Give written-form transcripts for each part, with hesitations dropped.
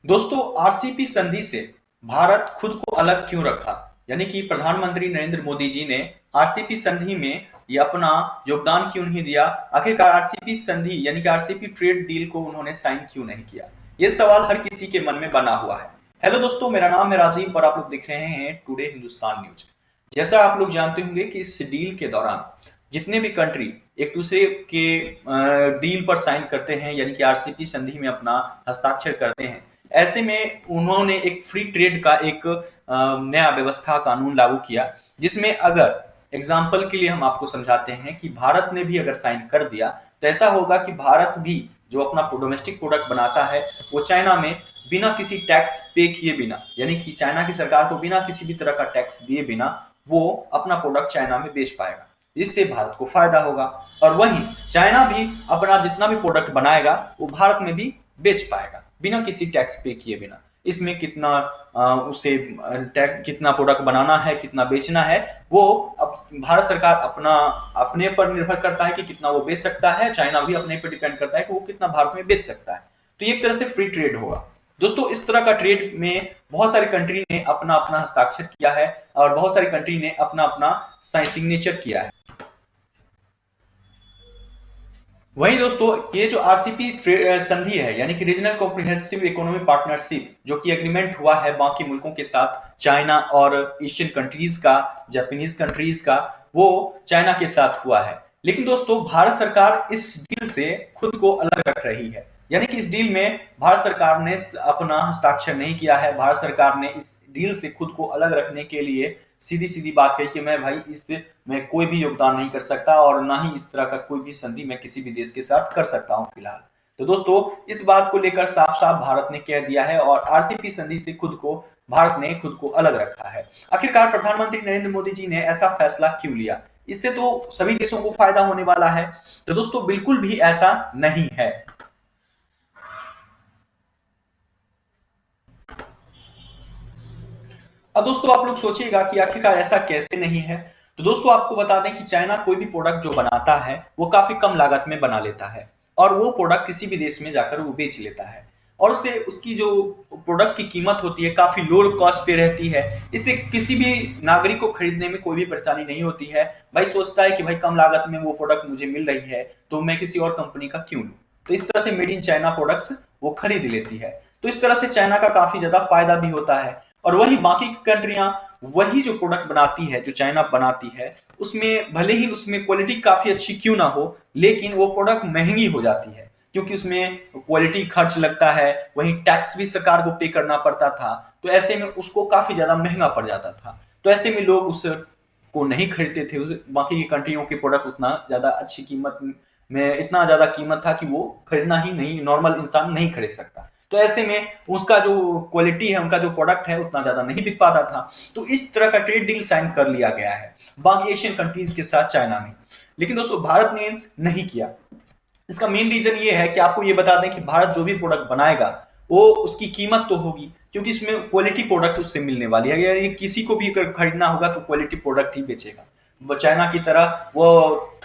दोस्तों, आरसीपी संधि से भारत खुद को अलग क्यों रखा? यानी कि प्रधानमंत्री नरेंद्र मोदी जी ने आरसीपी संधि में ये अपना योगदान क्यों नहीं दिया? आखिरकार आरसीपी संधि यानी कि आरसीपी ट्रेड डील को उन्होंने साइन क्यों नहीं किया? ये सवाल हर किसी के मन में बना हुआ है। हेलो दोस्तों, मेरा नाम है राजीव और आप लोग देख रहे हैं टुडे हिंदुस्तान न्यूज। जैसा आप लोग जानते होंगे कि इस डील के दौरान जितने भी कंट्री एक दूसरे के डील पर साइन करते हैं यानी कि आरसीपी संधि में अपना हस्ताक्षर करते हैं, ऐसे में उन्होंने एक फ्री ट्रेड का एक नया व्यवस्था कानून लागू किया, जिसमें अगर एग्जाम्पल के लिए हम आपको समझाते हैं कि भारत ने भी अगर साइन कर दिया तो ऐसा होगा कि भारत भी जो अपना डोमेस्टिक प्रोडक्ट बनाता है वो चाइना में बिना किसी टैक्स पे किए बिना, यानी कि चाइना की सरकार को बिना किसी भी तरह का टैक्स दिए बिना वो अपना प्रोडक्ट चाइना में बेच पाएगा। इससे भारत को फायदा होगा और वहीं चाइना भी अपना जितना भी प्रोडक्ट बनाएगा वो भारत में भी बेच पाएगा बिना किसी टैक्स पे किए बिना। इसमें कितना उसे कितना प्रोडक्ट बनाना है, कितना बेचना है, वो अब भारत सरकार अपना अपने पर निर्भर करता है कि कितना वो बेच सकता है। चाइना भी अपने पर डिपेंड करता है कि वो कितना भारत में बेच सकता है। तो ये एक तरह से फ्री ट्रेड होगा। दोस्तों, इस तरह का ट्रेड में बहुत सारी कंट्री ने अपना अपना हस्ताक्षर किया है और बहुत सारी कंट्री ने अपना अपना सिग्नेचर किया है। वहीं दोस्तों, ये जो आरसीपी संधि है यानी कि रीजनल कॉम्प्रिहेंसिव इकोनॉमिक पार्टनरशिप, जो कि एग्रीमेंट हुआ है बाकी मुल्कों के साथ, चाइना और एशियन कंट्रीज का, जापानीज कंट्रीज का, वो चाइना के साथ हुआ है। लेकिन दोस्तों, भारत सरकार इस डील से खुद को अलग रख रही है। यानी कि इस डील में भारत सरकार ने अपना हस्ताक्षर नहीं किया है। भारत सरकार ने इस डील से खुद को अलग रखने के लिए सीधी सीधी बात कही कि मैं भाई इससे मैं कोई भी योगदान नहीं कर सकता और ना ही इस तरह का कोई भी संधि मैं किसी भी देश के साथ कर सकता हूं फिलहाल। तो दोस्तों, इस बात को लेकर साफ साफ भारत ने कह दिया है और आरसीपी संधि से खुद को भारत ने खुद को अलग रखा है। आखिरकार प्रधानमंत्री नरेंद्र मोदी जी ने ऐसा फैसला क्यों लिया? इससे तो सभी देशों को फायदा होने वाला है। तो दोस्तों, बिल्कुल भी ऐसा नहीं है। अब दोस्तों, आप लोग सोचिएगा कि आखिरकार ऐसा कैसे नहीं है। तो दोस्तों, आपको बता दें कि चाइना कोई भी प्रोडक्ट जो बनाता है वो काफी कम लागत में बना लेता है और वो प्रोडक्ट किसी भी देश में जाकर वो बेच लेता है और उससे उसकी जो प्रोडक्ट की कीमत होती है काफी लो कॉस्ट पे रहती है। इससे किसी भी नागरिक को खरीदने में कोई भी परेशानी नहीं होती है। भाई सोचता है कि भाई कम लागत में वो प्रोडक्ट मुझे मिल रही है तो मैं किसी और कंपनी का क्यों लूं। तो इस तरह से मेड इन चाइना प्रोडक्ट्स वो खरीद लेती है। तो इस तरह से चाइना का काफी ज्यादा फायदा भी होता है और वही बाकी की कंट्रियां वही जो प्रोडक्ट बनाती है, जो चाइना बनाती है, उसमें भले ही उसमें क्वालिटी काफी अच्छी क्यों ना हो, लेकिन वो प्रोडक्ट महंगी हो जाती है क्योंकि उसमें क्वालिटी खर्च लगता है, वहीं टैक्स भी सरकार को पे करना पड़ता था। तो ऐसे में उसको काफी ज्यादा महंगा पड़ जाता था। तो ऐसे में लोग उस को नहीं खरीदते थे। बाकी की कंट्रियों के प्रोडक्ट उतना ज्यादा अच्छी कीमत में, इतना ज्यादा कीमत था कि वो खरीदना ही नहीं, नॉर्मल इंसान नहीं खरीद सकता। तो ऐसे में उसका जो क्वालिटी है, उनका जो प्रोडक्ट है उतना ज्यादा नहीं बिक पाता था। तो इस तरह का ट्रेड डील साइन कर लिया गया है बाकी एशियन कंट्रीज के साथ चाइना में। लेकिन दोस्तों, भारत ने नहीं किया। इसका मेन रीजन ये है कि आपको ये बता दें कि भारत जो भी प्रोडक्ट बनाएगा वो उसकी कीमत तो होगी क्योंकि इसमें क्वालिटी प्रोडक्ट उससे मिलने वाली है। ये किसी को भी अगर खरीदना होगा तो क्वालिटी प्रोडक्ट ही बेचेगा। चाइना की तरह वो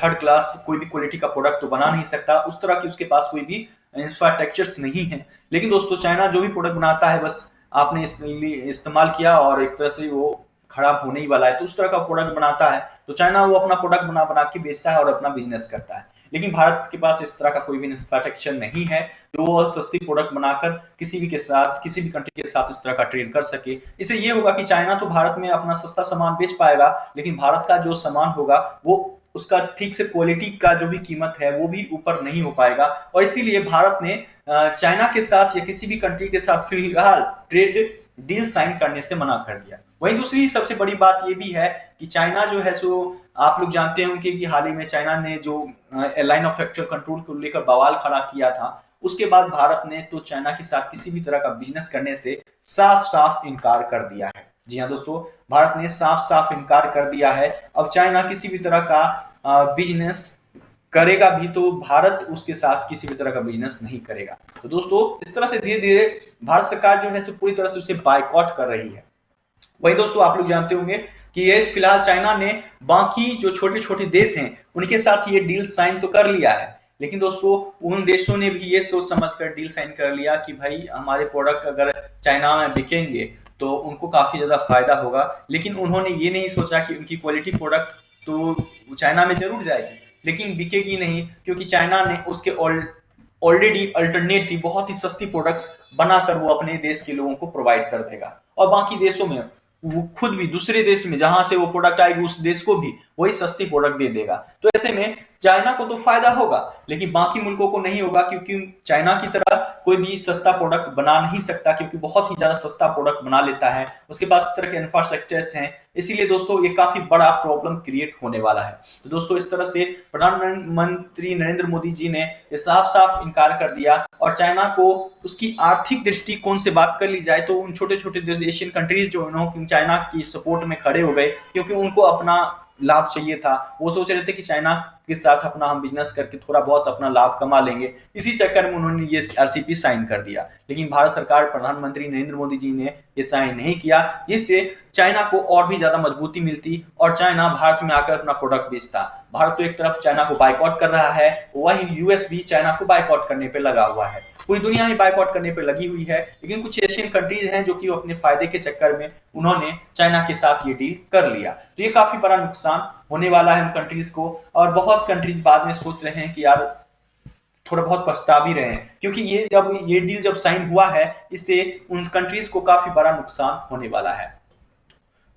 थर्ड क्लास कोई भी क्वालिटी का प्रोडक्ट तो बना नहीं सकता, उस तरह की उसके पास कोई भी इंफ्रास्ट्रक्चर्स नहीं है। लेकिन दोस्तों, चाइना जो भी प्रोडक्ट बनाता है बस आपने इस्तेमाल किया और एक तरह से वो खराब होने ही वाला है तो उस तरह का प्रोडक्ट बनाता है। तो चाइना वो अपना प्रोडक्ट बना बना के बेचता है और अपना बिजनेस करता है। लेकिन भारत के पास इस तरह का कोई भी इंफ्रास्ट्रक्चर नहीं है जो वो सस्ती प्रोडक्ट बनाकर किसी भी के साथ, किसी भी कंट्री के साथ इस तरह का ट्रेड कर सके। इससे ये होगा कि चाइना तो भारत में अपना सस्ता सामान बेच पाएगा, लेकिन भारत का जो सामान होगा वो उसका ठीक से क्वालिटी का जो भी कीमत है वो भी ऊपर नहीं हो पाएगा। और इसीलिए भारत ने चाइना के साथ या किसी भी कंट्री के साथ फिलहाल ट्रेड डील साइन करने से मना कर दिया। वहीं दूसरी सबसे बड़ी बात ये भी है कि चाइना जो है सो आप लोग जानते होंगे कि हाल ही में चाइना ने जो लाइन ऑफ एक्चुअल कंट्रोल को लेकर बवाल खड़ा किया था, उसके बाद भारत ने तो चाइना के साथ किसी भी तरह का बिजनेस करने से साफ साफ इनकार कर दिया है। जी हाँ दोस्तों, भारत ने साफ साफ इनकार कर दिया है। अब चाइना किसी भी तरह का बिजनेस करेगा भी तो भारत उसके साथ किसी भी तरह का बिजनेस नहीं करेगा। तो दोस्तों, इस तरह से धीरे धीरे भारत सरकार जो है सो पूरी तरह से उसे बायकॉट कर रही है। वही दोस्तों, आप लोग जानते होंगे कि ये फिलहाल चाइना ने बाकी जो छोटे छोटे देश हैं उनके साथ ये डील साइन तो कर लिया है, लेकिन दोस्तों उन देशों ने भी ये सोच समझकर डील साइन कर लिया कि भाई हमारे प्रोडक्ट अगर चाइना में बिकेंगे तो उनको काफी ज्यादा फायदा होगा। लेकिन उन्होंने ये नहीं सोचा कि उनकी क्वालिटी प्रोडक्ट तो चाइना में जरूर जाएगी लेकिन बिकेगी नहीं, क्योंकि चाइना ने उसके ऑलरेडी अल्टरनेटिव बहुत ही सस्ती प्रोडक्ट्स बनाकर वो अपने देश के लोगों को प्रोवाइड कर देगा, और बाकी देशों में वो खुद भी दूसरे देश में जहां से वो प्रोडक्ट आएगी उस देश को भी वही सस्ती प्रोडक्ट दे देगा। तो ऐसे में चाइना को तो फायदा होगा लेकिन बाकी मुल्कों को नहीं होगा, क्योंकि चाइना की तरह कोई भी सस्ता प्रोडक्ट बना नहीं सकता, क्योंकि बहुत ही ज्यादा सस्ता प्रोडक्ट बना लेता है, उसके पास इस तरह के इंफ्रास्ट्रक्चर्स हैं। इसीलिए दोस्तों ये काफी बड़ा प्रॉब्लम क्रिएट होने वाला है। तो दोस्तों इस तरह से प्रधानमंत्री नरेंद्र मोदी जी ने ये साफ साफ इनकार कर दिया, और चाइना को उसकी आर्थिक दृष्टिकोण से बात कर ली जाए तो उन छोटे छोटे एशियन कंट्रीज जो चाइना की सपोर्ट में खड़े हो गए, क्योंकि उनको अपना लाभ चाहिए था। वो सोच रहे थे कि चाइना के साथ अपना हम बिजनेस करके थोड़ा बहुत अपना लाभ कमा लेंगे, इसी चक्कर में उन्होंने ये आरसीपी साइन कर दिया। लेकिन भारत सरकार, प्रधानमंत्री नरेंद्र मोदी जी ने ये साइन नहीं किया, इससे चाइना को और भी ज्यादा मजबूती मिलती और चाइना भारत में आकर अपना प्रोडक्ट बेचता। भारत तो एक तरफ चाइना को बाइकआउट कर रहा है, वहीं यूएस भी चाइना को बाइकआउट करने पर लगा हुआ है, पूरी दुनिया ही बाइकआउट करने पर लगी हुई है। लेकिन कुछ एशियन कंट्रीज हैं जो कि अपने फायदे के चक्कर में उन्होंने चाइना के साथ ये डील कर लिया। तो ये काफी बड़ा नुकसान होने वाला है उन कंट्रीज को, और बहुत कंट्रीज बाद में सोच रहे हैं कि यार थोड़ा बहुत पछता भी रहे हैं, क्योंकि ये डील जब साइन हुआ है इससे उन कंट्रीज को काफी बड़ा नुकसान होने वाला है।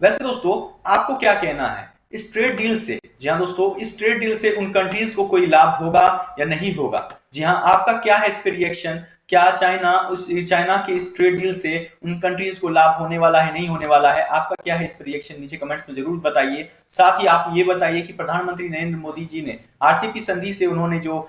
वैसे दोस्तों आपको क्या कहना है इस ट्रेड डील से? जी हाँ दोस्तों, इस ट्रेड डील से उन कंट्रीज को कोई लाभ होगा या नहीं होगा? जी हाँ, आपका क्या है इस पे रिएक्शन? क्या चाइना के इस ट्रेड डील से उन कंट्रीज को लाभ होने वाला है, नहीं होने वाला है? आपका क्या है इस पे रिएक्शन? नीचे कमेंट्स में जरूर बताइए। साथ ही आप ये बताइए कि प्रधानमंत्री नरेंद्र मोदी जी ने आरसीपी संधि से उन्होंने जो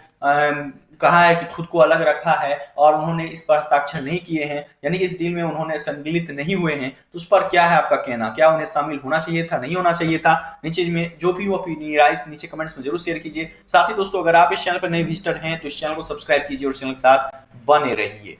कहा है कि खुद को अलग रखा है और उन्होंने इस पर हस्ताक्षर नहीं किए हैं, यानी इस डील में उन्होंने सम्मिलित नहीं हुए हैं, तो उस पर क्या है आपका कहना? क्या उन्हें शामिल होना चाहिए था, नहीं होना चाहिए था? नीचे में जो भी ओपिनियन राइज नीचे कमेंट्स में जरूर शेयर कीजिए। साथ ही दोस्तों अगर आप इस चैनल पर नए विजिटर हैं तो इस चैनल को सब्सक्राइब कीजिए और चैनल के साथ बने रहिए।